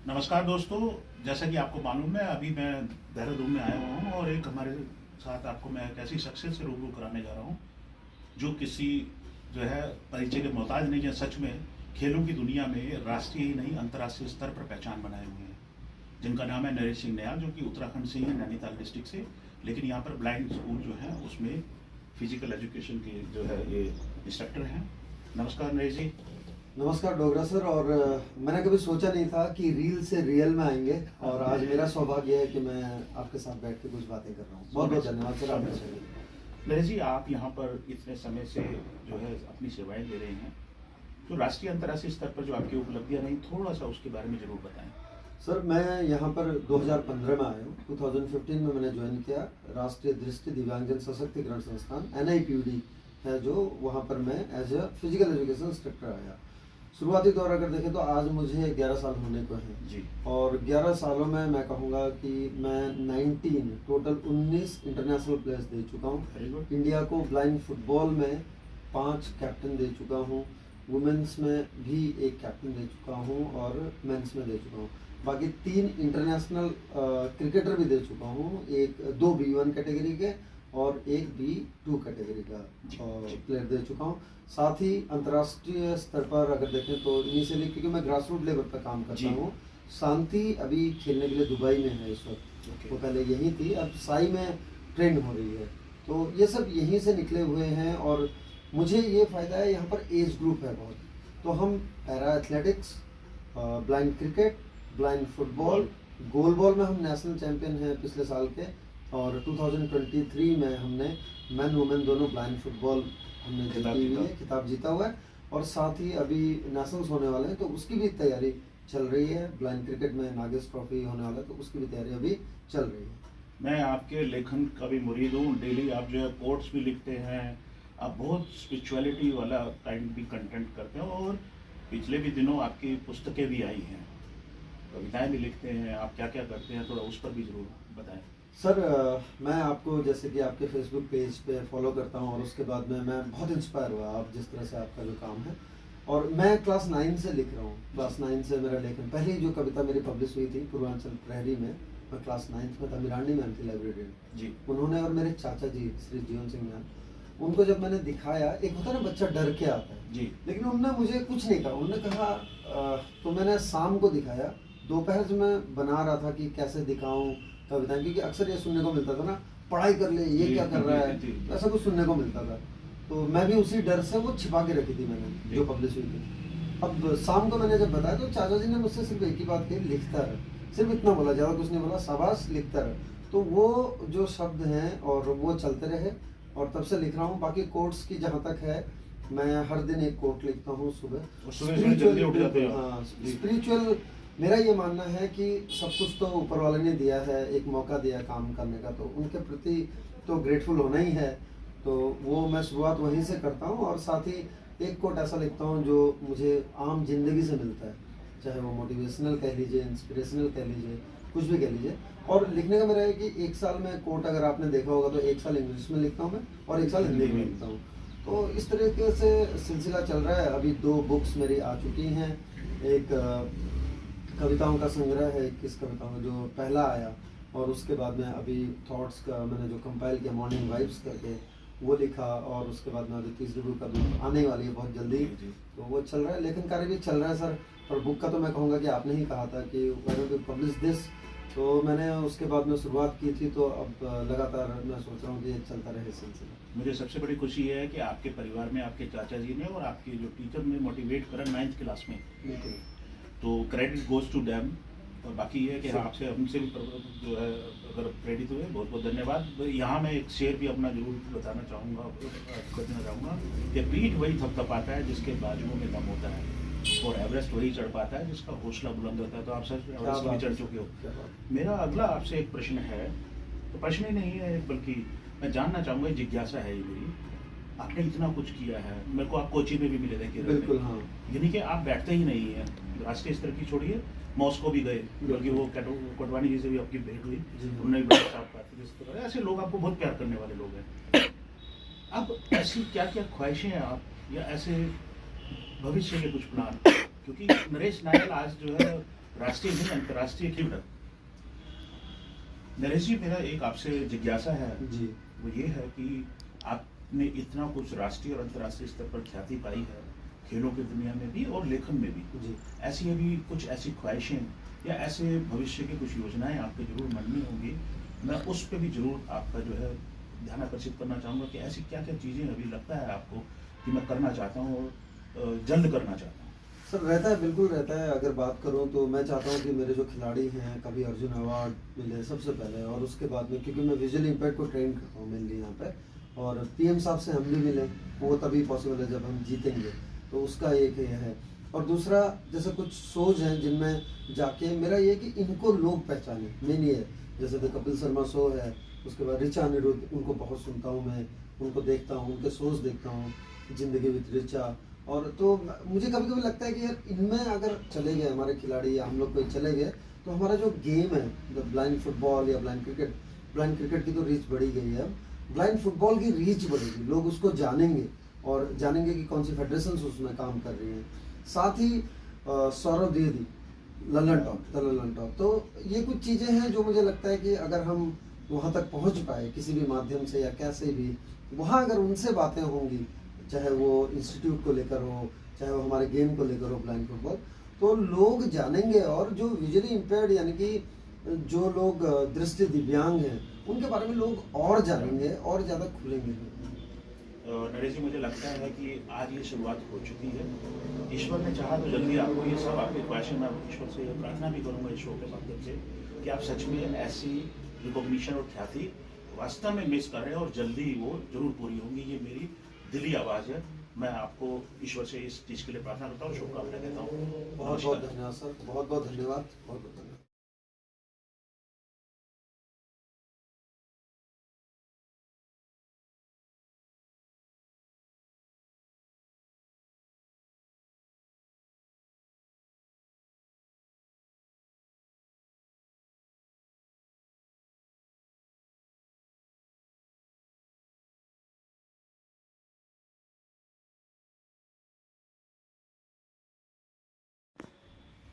नमस्कार दोस्तों, जैसा कि आपको मालूम है अभी मैं देहरादून में आया हुआ हूँ और एक हमारे साथ आपको मैं एक ऐसी शख्सियत से रूबरू कराने जा रहा हूँ जो किसी जो है परिचय के मोहताज नहीं है। सच में खेलों की दुनिया में राष्ट्रीय ही नहीं अंतर्राष्ट्रीय स्तर पर पहचान बनाए हुए हैं, जिनका नाम है नरेश सिंह नयाल, जो कि उत्तराखंड से ही है, नैनीताल डिस्ट्रिक्ट से। लेकिन यहाँ पर ब्लाइंड स्कूल जो है उसमें फिजिकल एजुकेशन के जो है ये इंस्ट्रक्टर हैं। नमस्कार नरेश जी। नमस्कार डोगरा सर। और मैंने कभी सोचा नहीं था कि रील से रियल में आएंगे और आज मेरा सौभाग्य है कि मैं आपके साथ बैठ के कुछ बातें कर रहा हूँ। बहुत बहुत धन्यवाद सर आपका। नरेश जी, आप यहाँ पर इतने समय से जो है अपनी सेवाएं दे रहे हैं, तो राष्ट्रीय अंतर्राष्ट्रीय स्तर पर जो आपकी उपलब्धियां रही, थोड़ा सा उसके बारे में जरूर बताएं। सर मैं यहाँ पर 2015 में आया हूँ। 2015 में मैंने ज्वाइन किया राष्ट्रीय दृष्टि दिव्यांगजन सशक्तिकरण संस्थान NIPUD है, जो वहाँ पर मैं as a physical education instructor आया। शुरुआती दौर अगर देखें तो आज मुझे 11 साल होने को हैं जी। और 11 सालों में मैं कहूँगा कि मैं 19 इंटरनेशनल प्लेयर्स दे चुका हूँ। इंडिया को ब्लाइंड फुटबॉल में 5 कैप्टन दे चुका हूँ, वुमेन्स में भी 1 कैप्टन दे चुका हूँ और मेंस में दे चुका हूँ। बाकी 3 इंटरनेशनल क्रिकेटर भी दे चुका हूँ, 2 B1 कैटेगरी के और 1 B2 कैटेगरी का प्लेयर दे चुका हूँ। साथ ही अंतर्राष्ट्रीय स्तर पर अगर देखें तो इनिशियली, क्योंकि मैं ग्रास रूट लेवल पर काम करता हूँ, शांति अभी खेलने के लिए दुबई में है इस वक्त। वो पहले यहीं थी, अब साई में ट्रेंड हो रही है। तो ये सब यहीं से निकले हुए हैं और मुझे ये फ़ायदा है, यहाँ पर एज ग्रुप है बहुत। तो हम para athletics, blind cricket, blind football, goal ball में हम नेशनल चैम्पियन हैं पिछले साल के, और 2023 में हमने मैन वुमेन दोनों ब्लाइंड फुटबॉल हमने जीती हुई है, खिताब जीता हुआ है। और साथ ही अभी नेशनल्स होने वाले हैं तो उसकी भी तैयारी चल रही है। ब्लाइंड क्रिकेट में नागेश ट्रॉफी होने वाला है तो उसकी भी तैयारी अभी चल रही है। मैं आपके लेखन का भी मुरीद हूँ। डेली आप जो है कोट्स भी लिखते हैं, आप बहुत स्पिरिचुअलिटी वाला काइंड भी कंटेंट करते हैं और पिछले भी दिनों आपकी पुस्तकें भी आई हैं, कविताएं भी लिखते हैं। आप क्या क्या करते हैं, थोड़ा उस पर भी जरूर बताएं। सर मैं आपको जैसे कि आपके फेसबुक पेज पे फॉलो करता हूँ और उसके बाद में मैं बहुत इंस्पायर हुआ आप जिस तरह से आपका जो काम है। और मैं क्लास 9 से लिख रहा हूँ। क्लास 9 से मेरा लेखन, पहली जो कविता मेरी पब्लिश हुई थी पूर्वांचल प्रहरी में, मैं क्लास 9 में था। मिरांडी मैम थी लाइब्रेरियन जी, उन्होंने और मेरे चाचा जी श्री जीवन सिंह मैम, उनको जब मैंने दिखाया, एक होता ना बच्चा डर के आता है जी, लेकिन उन्होंने मुझे कुछ नहीं कहा। उन्होंने कहा तो मैंने शाम को दिखाया। दोपहर से मैं बना रहा था कि कैसे दिखाऊं कविताएं, क्योंकि अक्सर ये सुनने को मिलता था ना, पढ़ाई कर ले, ये क्या कर रहा है, ऐसा कुछ सुनने को मिलता था। तो मैं भी उसी डर से वो छिपा के रखी थी मैंने, जो पब्लिश हुई थी। अब शाम को मैंने जब बताया तो चाचा जी ने मुझसे सिर्फ एक ही बात कही, लिखता रहे। सिर्फ इतना बोला, ज़्यादा कुछ नहीं बोला, शाबाश लिखता रहे। तो वो जो शब्द हैं और वो चलते रहे और तब से लिख रहा हूँ। बाकी कोट्स की जहाँ तक है, मैं हर दिन एक कोट लिखता हूँ सुबह। स्पिरिचुअल मेरा ये मानना है कि सब कुछ तो ऊपर वाले ने दिया है, एक मौका दिया काम करने का, तो उनके प्रति तो ग्रेटफुल होना ही है। तो वो मैं शुरुआत वहीं से करता हूँ और साथ ही एक कोट ऐसा लिखता हूँ जो मुझे आम जिंदगी से मिलता है, चाहे वो मोटिवेशनल कह लीजिए, इंस्पिरेशनल कह लीजिए, कुछ भी कह लीजिए। और लिखने का मेरा है कि 1 साल में कोट अगर आपने देखा होगा तो 1 साल इंग्लिश में लिखता हूँ मैं और 1 साल हिंदी में लिखता हूँ। तो इस तरीके से सिलसिला चल रहा है। अभी 2 बुक्स मेरी आ चुकी हैं। एक कविताओं का संग्रह है, 21 कविताओं जो पहला आया, और उसके बाद में अभी थॉट्स का मैंने जो कंपाइल किया मॉर्निंग वाइब्स करके, वो लिखा। और उसके बाद में अभी तीसरी बुक अभी आने वाली है बहुत जल्दी, तो वो चल रहा है। लेखन कार्य भी चल रहा है सर। और बुक का तो मैं कहूँगा कि आपने ही कहा था कि पब्लिश दिस, तो मैंने उसके बाद में शुरुआत की थी, तो अब लगातार मैं सोच रहा हूँ कि ये चलता रहे सिलसिला। मुझे सबसे बड़ी खुशी है कि आपके परिवार में आपके चाचा जी ने और आपके जो टीचर ने मोटिवेट करा 9th क्लास में, बिल्कुल, तो क्रेडिट गोज टू डैम। और बाकी ये है कि आपसे हमसे भी जो है अगर प्रेरित हुए, बहुत बहुत धन्यवाद। यहाँ मैं एक शेर भी अपना जरूर बताना चाहूँगा कि पीठ वही थपथपाता है जिसके बाजुओं में दम होता है, और एवरेस्ट वही चढ़ पाता है जिसका हौसला बुलंद होता है। तो आप सर एवरेस्ट भी चढ़ चुके हो। मेरा अगला आपसे एक प्रश्न है, तो प्रश्न ही नहीं है बल्कि मैं जानना चाहूँगा, जिज्ञासा है ये मेरी। आपने इतना कुछ किया है, मेरे को आप कोची में भी मिले थे कि बिल्कुल, हाँ, यानी कि आप बैठते ही नहीं हैं। राष्ट्रीय स्तर की छोड़िए, मॉस्को भी गए, बल्कि वो कोटवानी जी से भी आपकी भेंट हुई, उन्होंने भी बड़ा साफ बात। ऐसे लोग आपको बहुत प्यार करने वाले लोग हैं। अब ऐसी क्या क्या ख्वाहिशें हैं आप, या ऐसे भविष्य के कुछ प्लान? क्योंकि नरेश नायल आज जो है राष्ट्रीय नहीं अंतर्राष्ट्रीय क्रिकेटर। नरेश जी, मेरा एक आपसे जिज्ञासा है जी। वो ये है कि आपने इतना कुछ राष्ट्रीय और अंतर्राष्ट्रीय स्तर पर ख्याति पाई है खेलों की दुनिया में भी और लेखन में भी जी। ऐसी अभी कुछ ऐसी ख्वाहिशें या ऐसे भविष्य की कुछ योजनाएं आपके जरूर मन में होंगी, मैं उस पर भी जरूर आपका जो है ध्यान आकर्षित करना चाहूँगा कि ऐसी क्या क्या चीज़ें अभी लगता है आपको कि मैं करना चाहता हूँ और जल्द करना चाहता हूँ। सर रहता है, बिल्कुल रहता है। अगर बात करूं तो मैं चाहता हूं कि मेरे जो खिलाड़ी हैं कभी अर्जुन अवार्ड मिले सबसे पहले, और उसके बाद में क्योंकि मैं विजुअल इम्पैक्ट को ट्रेन करता हूं मेनली यहाँ पे, और पीएम साहब से हम भी मिले, वो तभी पॉसिबल है जब हम जीतेंगे, तो उसका एक ये है। और दूसरा जैसे कुछ शोज हैं जिनमें जाके मेरा ये कि इनको लोग पहचाने, मेन ये है। जैसे द कपिल शर्मा शो है, उसके बाद रिचा अनिरुद्ध, उनको बहुत सुनता हूँ मैं, उनको देखता हूँ, उनके शोज देखता हूँ, जिंदगी विद रिचा। और तो मुझे कभी कभी लगता है कि यार इनमें अगर चले गए हमारे खिलाड़ी या हम लोग कोई चले गए तो हमारा जो गेम है ब्लाइंड फुटबॉल या ब्लाइंड क्रिकेट की तो रीच बढ़ी गई है, ब्लाइंड फुटबॉल की रीच बढ़ेगी, लोग उसको जानेंगे और जानेंगे कि कौन सी फेडरेशन उसमें काम कर रही हैं। साथ ही सौरभ द्विवेदी, ललन टॉप, तो ये कुछ चीज़ें हैं जो मुझे लगता है कि अगर हम वहाँ तक पहुँच पाए किसी भी माध्यम से या कैसे भी, वहाँ अगर उनसे बातें होंगी, चाहे वो इंस्टीट्यूट को लेकर हो, चाहे वो हमारे गेम को लेकर हो ब्लाइंड फुटबॉल, तो लोग जानेंगे। और जो विजुअली इम्पेयर्ड यानी कि जो लोग दृष्टि दिव्यांग हैं उनके बारे में लोग और जानेंगे और ज़्यादा खुलेंगे। नरेश जी, मुझे लगता है कि आज ये शुरुआत हो चुकी है, ईश्वर ने चाहा तो जल्दी आपको ये सब आपके ख्वाहिशें, मैं ईश्वर से प्रार्थना भी करूँगा इस शो के माध्यम से कि आप सच में ऐसी रिकॉग्निशन और ख्याति वास्तव में मिस कर रहे हैं और जल्दी वो जरूर पूरी होंगी। ये मेरी दिली आवाज़ है, मैं आपको ईश्वर से इस चीज़ के लिए प्रार्थना करता हूँ, शुभकामना देता हूँ। बहुत बहुत धन्यवाद सर, बहुत बहुत धन्यवाद, बहुत बहुत धन्यवाद।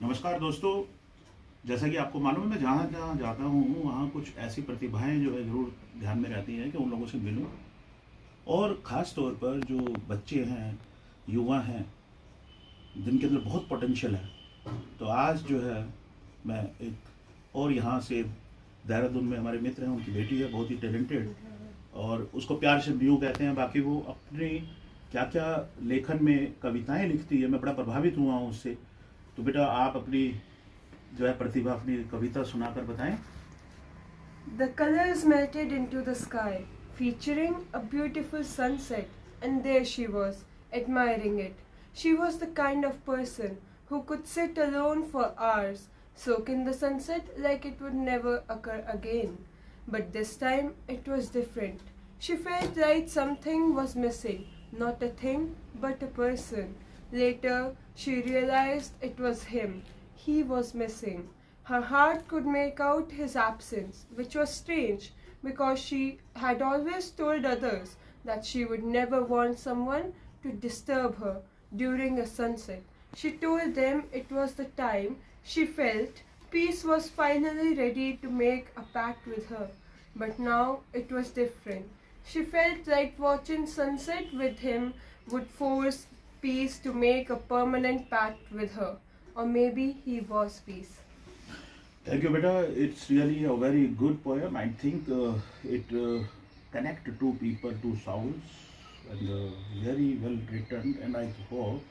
नमस्कार दोस्तों, जैसा कि आपको मालूम है मैं जहाँ जहाँ जाता हूँ वहाँ कुछ ऐसी प्रतिभाएं जो है ज़रूर ध्यान में रहती हैं कि उन लोगों से मिलूं, और ख़ास तौर पर जो बच्चे हैं, युवा हैं, जिनके अंदर बहुत पोटेंशियल है। तो आज जो है मैं एक और यहाँ से देहरादून में हमारे मित्र हैं, उनकी बेटी है बहुत ही टैलेंटेड, और उसको प्यार से ब्यू कहते हैं। बाकी वो अपनी क्या क्या लेखन में कविताएं लिखती है, मैं बड़ा प्रभावित हुआ हूँ उससे। तो बेटा आप अपनी जो है प्रतिभा, अपनी कविता सुनाकर बताएं। The colors melted into the sky, featuring a beautiful sunset, and there she was, admiring it. She was the kind of person who could sit alone for hours, soak in the sunset like it would never occur again. But this time it was different. She felt like something was missing, not a thing, but a person. Later, she realized it was him. He was missing. Her heart could make out his absence, which was strange because she had always told others that she would never want someone to disturb her during a sunset. She told them it was the time she felt peace was finally ready to make a pact with her. But now it was different. She felt like watching sunset with him would force peace to make a permanent pact with her. Or maybe he was peace. Thank you, beta. It's really a very good poem. I think it connect two people, two souls, and very well written. And I hope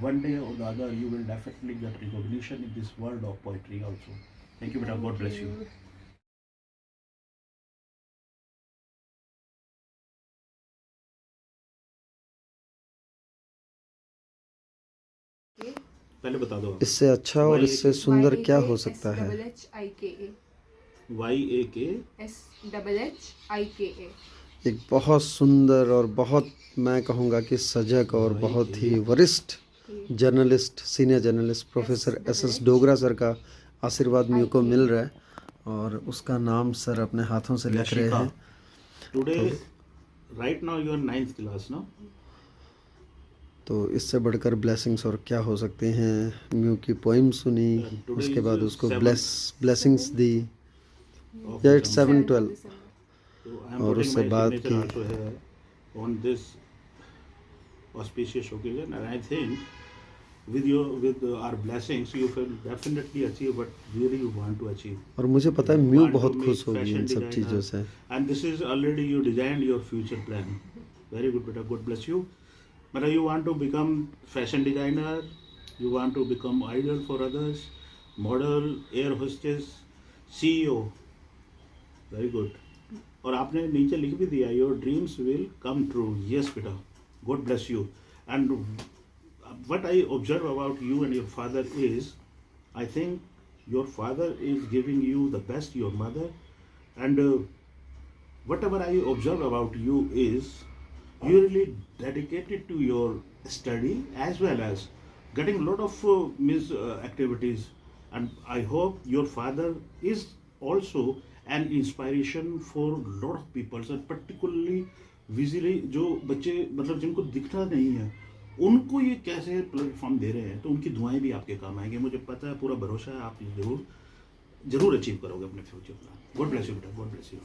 one day or the other you will definitely get recognition in this world of poetry also. Thank you, beta. God bless you. पहले बता दो। इससे अच्छा और इससे सुंदर क्या हो सकता है? YAKASHHIKA एक बहुत सुंदर और बहुत, मैं कहूँगा कि सजग और बहुत ही वरिष्ठ journalist, senior journalist professor SS Dogra sir का आशीर्वाद मेरे को मिल रहा है, और उसका नाम सर अपने हाथों से लिख रहे हैं। Today right now you are 9th class, no? तो इससे बढ़कर ब्लेसिंग्स और क्या हो सकते हैं। म्यू की पोइम सुनी, today उसके is, बाद उसको 7th ब्लेसिंग्स दी। of या it's December. 7/12। So I am और putting उससे my बाद signature की also here on this auspicious occasion, and I think with our blessings you will definitely achieve what really you want to achieve. और मुझे पता है You mu want to बहुत make खुश होगी fashion इन सब designer, चीज़ों से। and this is already you designed your future plan. Very good, beta. God bless you. But you want to become fashion designer, you want to become idol for others, model, air hostess, CEO. Very good. और आपने नीचे लिख भी दिया your dreams will come true. Yes बेटा, God bless you. And what I observe about you and your father is, I think your father is giving you the best, your mother, and whatever I observe about you is you really dedicated to your study as well as getting a lot of activities, and I hope your father is also an inspiration for a lot of people, and particularly visually जो बच्चे मतलब जिनको दिखता नहीं है उनको ये कैसे प्लेटफॉर्म दे रहे हैं, तो उनकी दुआएं भी आपके काम आएंगी। मुझे पता है, पूरा भरोसा है, आप जरूर अचीव करोगे अपने future plan. God bless you बेटा, गॉड ब्लेस यू।